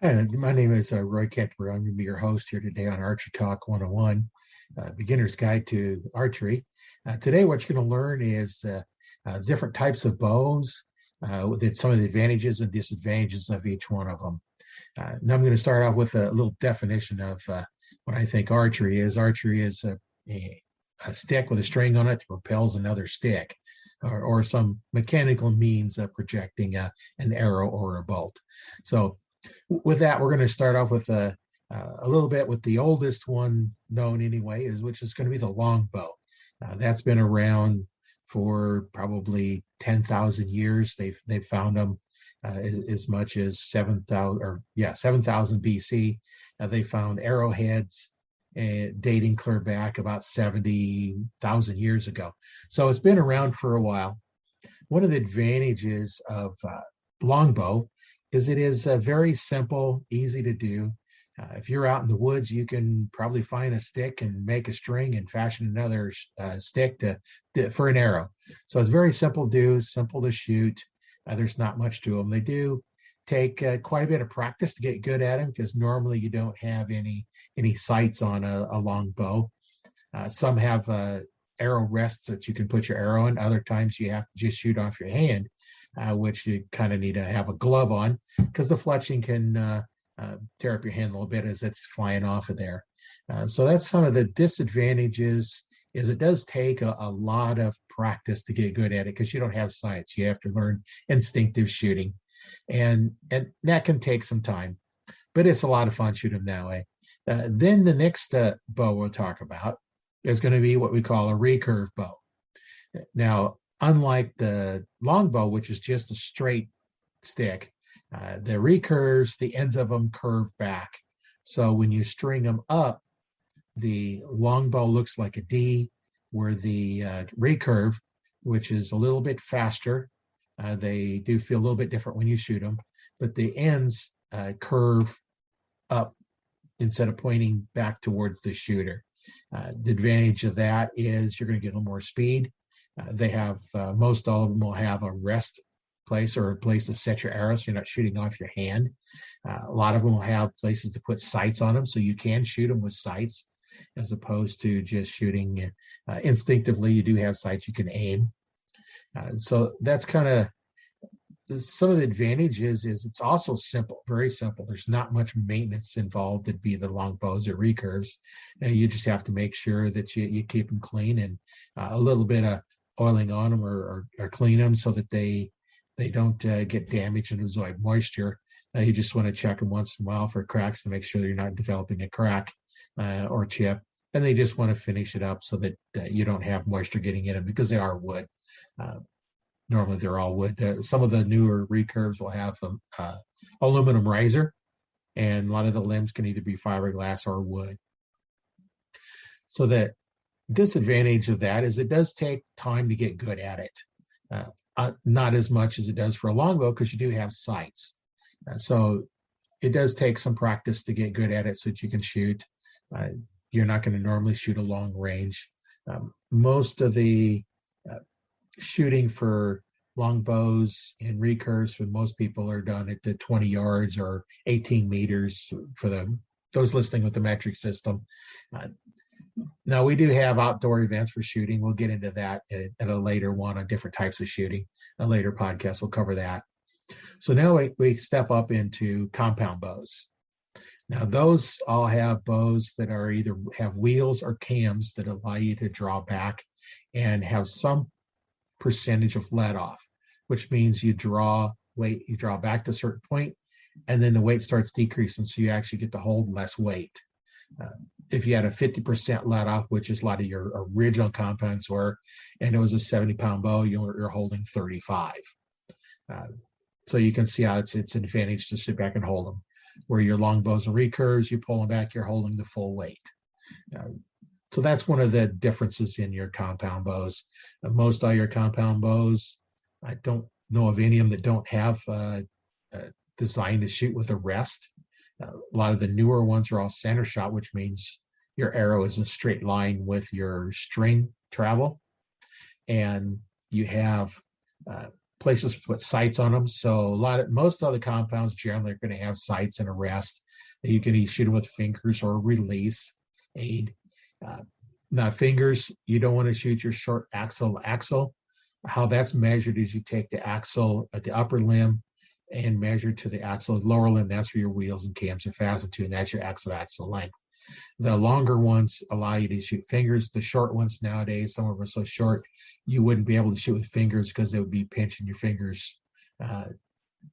Hi, my name is Roy Kentner. I'm going to be your host here today on Archer Talk 101, Beginner's Guide to Archery. Today, what you're going to learn is different types of bows, with some of the advantages and disadvantages of each one of them. Now, I'm going to start off with a little definition of what I think archery is. Archery is a stick with a string on it that propels another stick, or some mechanical means of projecting an arrow or a bolt. So, with that, we're going to start off with a little bit with the oldest one known anyway, which is going to be the longbow. That's been around for probably 10,000 years. They've found them as much as 7,000 BC. They found arrowheads dating clear back about 70,000 years ago. So it's been around for a while. One of the advantages of longbow is it is very simple, easy to do. If you're out in the woods, you can probably find a stick and make a string and fashion another stick for an arrow. So it's very simple to do, simple to shoot. There's not much to them. They do take quite a bit of practice to get good at them because normally you don't have any sights on a long bow. Some have arrow rests that you can put your arrow in. Other times you have to just shoot off your hand, which you kind of need to have a glove on because the fletching can tear up your hand a little bit as it's flying off of there. So that's some of the disadvantages. Is it does take a lot of practice to get good at it because you don't have sights. You have to learn instinctive shooting, and that can take some time, but it's a lot of fun shooting that way. Then the next bow we'll talk about is going to be what we call a recurve bow. Now, unlike the longbow, which is just a straight stick, the recurves, the ends of them curve back. So when you string them up, the longbow looks like a D, where the recurve, which is a little bit faster, they do feel a little bit different when you shoot them, but the ends curve up instead of pointing back towards the shooter. The advantage of that is you're going to get a little more speed. They have most all of them will have a rest place or a place to set your arrow so you're not shooting off your hand. A lot of them will have places to put sights on them so you can shoot them with sights as opposed to just shooting instinctively. You do have sights you can aim. So that's kind of some of the advantages. Is it's also simple, very simple. There's not much maintenance involved to be the long bows or recurves. You just have to make sure that you keep them clean and a little bit of oiling on them or clean them so that they don't get damaged and absorb moisture. You just want to check them once in a while for cracks to make sure that you're not developing a crack or chip. And they just want to finish it up so that you don't have moisture getting in them because they are wood. Normally they're all wood. Some of the newer recurves will have aluminum riser, and a lot of the limbs can either be fiberglass or wood. So the disadvantage of that is it does take time to get good at it. Not as much as it does for a longbow because you do have sights. So it does take some practice to get good at it so that you can shoot. You're not going to normally shoot a long range. Most of the shooting for longbows and recurves for most people are done at the 20 yards or 18 meters for those listening with the metric system. Now, we do have outdoor events for shooting. We'll get into that at a later one on different types of shooting. A later podcast will cover that. So now we step up into compound bows. Now, those all have bows that are either have wheels or cams that allow you to draw back and have some percentage of let off, which means you draw back to a certain point, and then the weight starts decreasing, so you actually get to hold less weight. If you had a 50% let off, which is a lot of your original compounds were, and it was a 70-pound bow, you're holding 35. So you can see how it's an advantage to sit back and hold them. Where your long bows and recurves, you pull them back, you're holding the full weight. So that's one of the differences in your compound bows. Most all your compound bows, I don't know of any of them that don't have designed to shoot with a rest. A lot of the newer ones are all center shot, which means your arrow is in a straight line with your string travel. And you have places to put sights on them. So most other compounds generally are going to have sights and a rest. You can either shoot them with fingers or release aid. Now fingers, you don't want to shoot your short axle. How that's measured is you take the axle at the upper limb and measure to the axle lower limb. That's where your wheels and cams are fastened to, and that's your axle length. The longer ones allow you to shoot fingers. The short ones nowadays, some of them are so short, you wouldn't be able to shoot with fingers because they would be pinching your fingers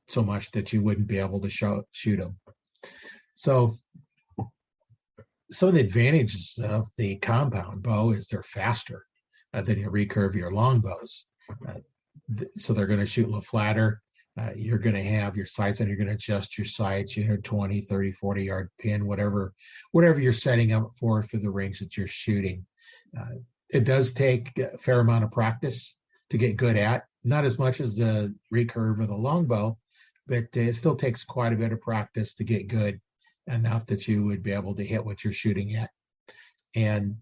so much that you wouldn't be able to shoot them. So some of the advantages of the compound bow is they're faster than your recurve, your long bows. So they're going to shoot a little flatter. You're going to have your sights and you're going to adjust your sights, 20, 30, 40 yard pin, whatever you're setting up for the range that you're shooting. It does take a fair amount of practice to get good at, not as much as the recurve or the longbow, but it still takes quite a bit of practice to get good enough that you would be able to hit what you're shooting at. And,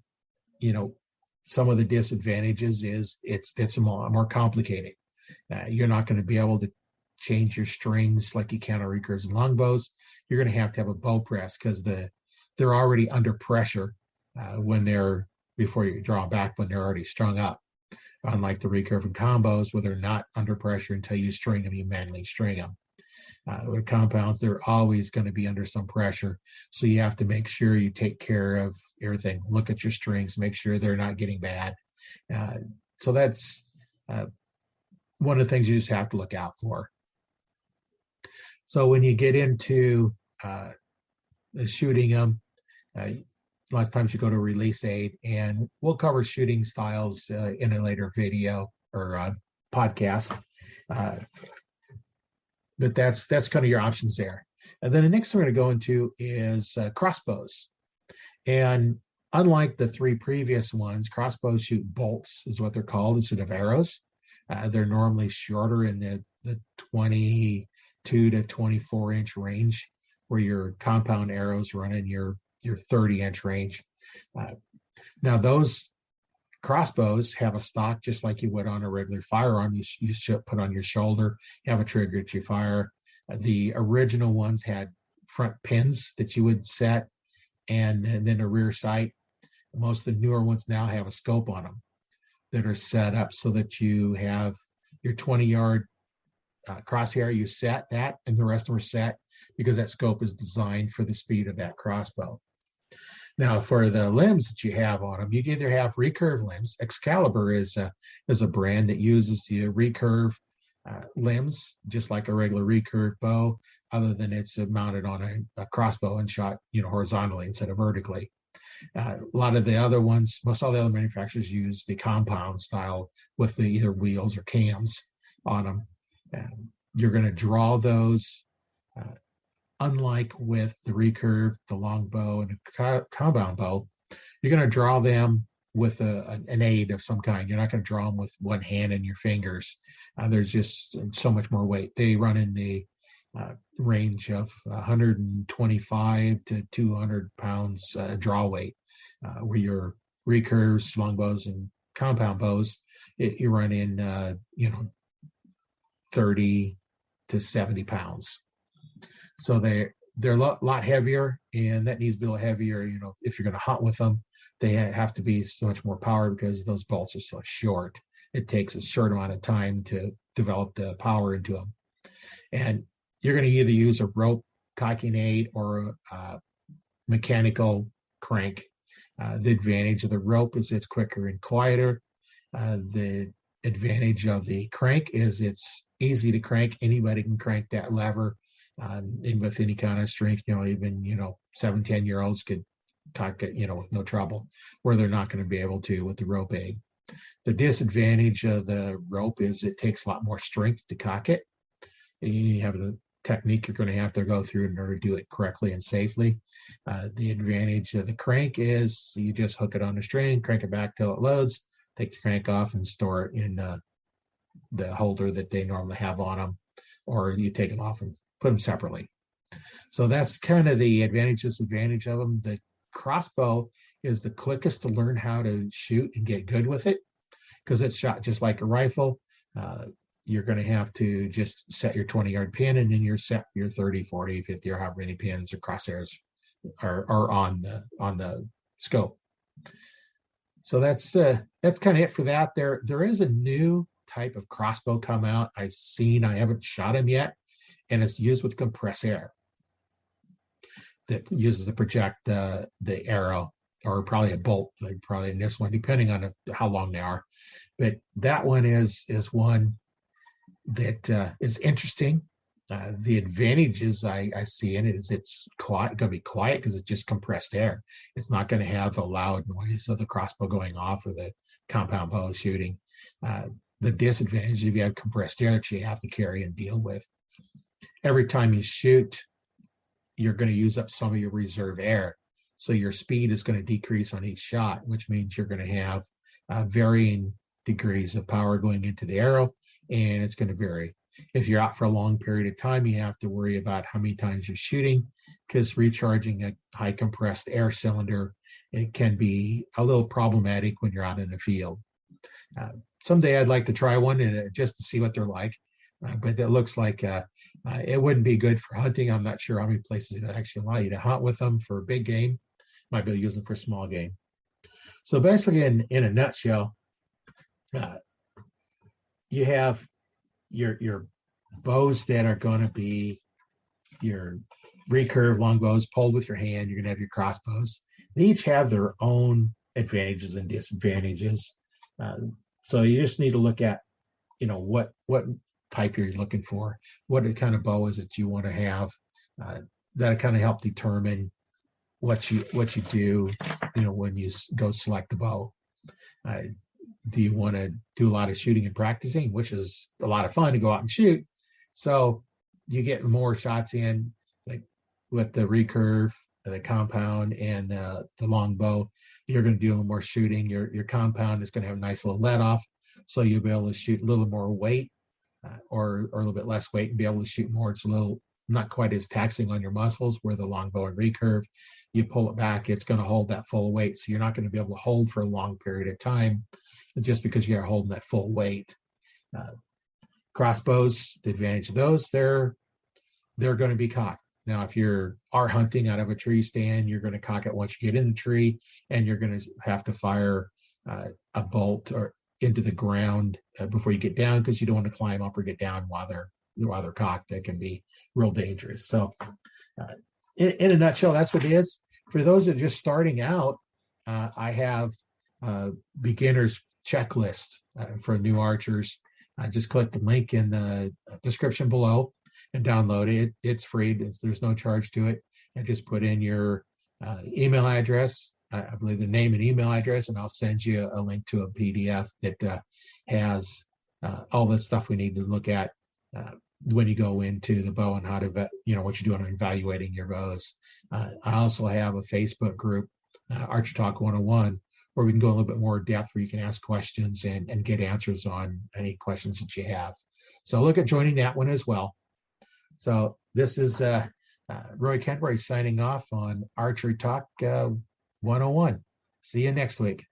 some of the disadvantages is it's more complicated. You're not going to be able to change your strings like you can on recurves and longbows. You're going to have a bow press because they're already under pressure before you draw back when they're already strung up. Unlike the recurve and combos where they're not under pressure until you string them, you manually string them. With compounds, they're always going to be under some pressure. So you have to make sure you take care of everything. Look at your strings, make sure they're not getting bad. So that's one of the things you just have to look out for. So when you get into shooting them, a lot of times you go to release aid, and we'll cover shooting styles in a later video or podcast. But that's kind of your options there. And then the next thing we're going to go into is crossbows. And unlike the three previous ones, crossbows shoot bolts is what they're called instead of arrows. They're normally shorter in the 22 to 24 inch range, where your compound arrows run in your 30 inch range. Now those crossbows have a stock just like you would on a regular firearm. You should put on your shoulder, have a trigger that you fire. The original ones had front pins that you would set, and then a rear sight. Most of the newer ones now have a scope on them that are set up so that you have your 20-yard crosshair. You set that, and the rest of them are set because that scope is designed for the speed of that crossbow. Now, for the limbs that you have on them, you either have recurve limbs. Excalibur is a brand that uses the recurve limbs, just like a regular recurve bow, other than it's mounted on a crossbow and shot, horizontally instead of vertically. A lot of the other ones, most all the other manufacturers use the compound style with the either wheels or cams on them. You're going to draw those. Unlike with the recurve, the longbow, and the compound bow, you're going to draw them with an aid of some kind. You're not going to draw them with one hand and your fingers. There's just so much more weight. They run in the range of 125 to 200 pounds draw weight, where your recurves, longbows, and compound bows, you run in 30 to 70 pounds. So they're a lot heavier, and that needs to be a little heavier. If you're going to hunt with them, they have to be so much more power because those bolts are so short. It takes a short amount of time to develop the power into them. And you're going to either use a rope cocking aid or a mechanical crank. The advantage of the rope is it's quicker and quieter. The advantage of the crank is it's easy to crank. Anybody can crank that lever. And with any kind of strength, even 7-10-year-olds could cock it, with no trouble, where they're not going to be able to with the rope aid. The disadvantage of the rope is it takes a lot more strength to cock it. And you have a technique you're going to have to go through in order to do it correctly and safely. The advantage of the crank is you just hook it on the string, crank it back till it loads, take the crank off and store it in the holder that they normally have on them, or you take them off and put them separately. So that's kind of the disadvantage of them. The crossbow is the quickest to learn how to shoot and get good with it because it's shot just like a rifle. you're going to have to just set your 20-yard pin, and then you're set your 30, 40, 50, or however many pins or crosshairs are on the scope. So that's kind of it for that. There is a new type of crossbow come out. I haven't shot him yet, and it's used with compressed air that uses to project the arrow, or probably a bolt, like probably in this one, depending on how long they are. But that one is one that is interesting. The advantages I see in it is it's going to be quiet because it's just compressed air. It's not going to have the loud noise of the crossbow going off or the compound bow shooting. The disadvantage, if you have compressed air that you have to carry and deal with. Every time you shoot, you're going to use up some of your reserve air. So your speed is going to decrease on each shot, which means you're going to have varying degrees of power going into the arrow, and it's going to vary. If you're out for a long period of time, you have to worry about how many times you're shooting, because recharging a high compressed air cylinder, it can be a little problematic when you're out in the field. Someday I'd like to try one just to see what they're like, but it looks like it wouldn't be good for hunting. I'm not sure how many places that actually allow you to hunt with them for big game. Might be able to use them for small game. So basically, in a nutshell, you have your bows that are going to be your recurve longbows pulled with your hand. You're going to have your crossbows. They each have their own advantages and disadvantages. So you just need to look at, what type you're looking for, what kind of bow is it you want to have. That'll kind of help determine what you do, when you go select the bow. Do you want to do a lot of shooting and practicing, which is a lot of fun to go out and shoot? So you get more shots in, like with the recurve, the compound, and the long bow. You're going to do a little more shooting. Your compound is going to have a nice little let off, so you'll be able to shoot a little more weight, or a little bit less weight, and be able to shoot more. It's a little not quite as taxing on your muscles. Where the longbow and recurve, you pull it back, it's going to hold that full weight, so you're not going to be able to hold for a long period of time, just because you're holding that full weight. Crossbows, the advantage of those, they're going to be cocked. Now, if you're hunting out of a tree stand, you're going to cock it once you get in the tree, and you're going to have to fire a bolt or into the ground before you get down, because you don't want to climb up or get down while they're cocked. That can be real dangerous. So in a nutshell, that's what it is. For those that are just starting out, I have a beginner's checklist for new archers. Just click the link in the description below and download it. It's free. There's no charge to it. And just put in your email address, I believe the name and email address, and I'll send you a link to a PDF that has all the stuff we need to look at when you go into the bow, and how to, what you're doing on evaluating your bows. I also have a Facebook group, Archer Talk 101, where we can go a little bit more depth, where you can ask questions and get answers on any questions that you have. So look at joining that one as well. So this is Roy Kentbury signing off on Archery Talk 101. See you next week.